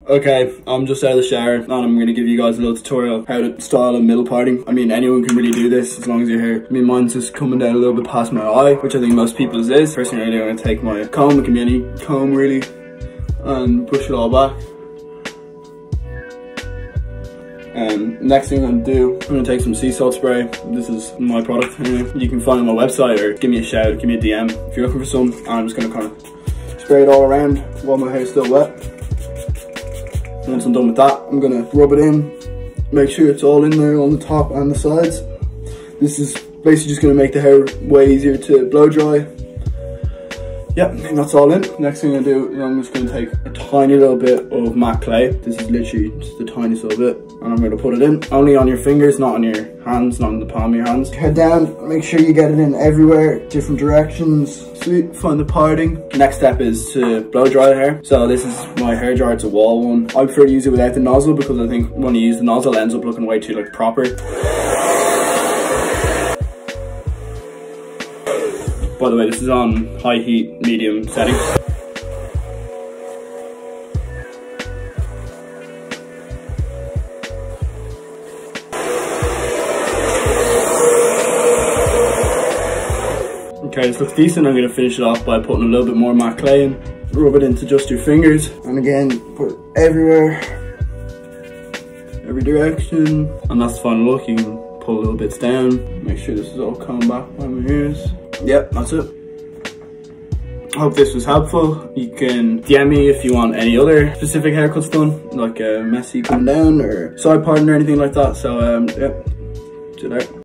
Okay, I'm just out of the shower and I'm going to give you guys a little tutorial how to style a middle parting. I mean, anyone can really do this as long as your hair. I mean, mine's just coming down a little bit past my eye, which I think most people's is. First thing I'm going to take my comb, it can be any comb really, and push it all back. And next thing I'm going to do, I'm going to take some sea salt spray. This is my product anyway. You can find it on my website or give me a shout, give me a DM if you're looking for some. And I'm just going to kind of spray it all around while my hair's still wet. Once I'm done with that, I'm going to rub it in, make sure it's all in there on the top and the sides. This is basically just going to make the hair way easier to blow dry. Yep, I think that's all in. Next thing I'm going to do is I'm just going to take a tiny little bit of matte clay. This is literally just the tiniest little bit. And I'm going to put it in, only on your fingers, not on your hands, not on the palm of your hands. Head down, make sure you get it in everywhere, different directions. Sweet, find the parting. Next step is to blow dry the hair. So this is my hair dryer, it's a wall one. I prefer to use it without the nozzle because I think when you use the nozzle it ends up looking way too like proper. By the way, this is on high heat, medium settings. Okay, this looks decent. I'm going to finish it off by putting a little bit more matte clay in. Rub it into just your fingers. And again, put it everywhere. Every direction. And that's the final look. You can pull little bits down. Make sure this is all combed back by my ears. Yep, that's it. I hope this was helpful. You can DM me if you want any other specific haircuts done, like a messy coming down or side parting or anything like that. So, yep, see you later.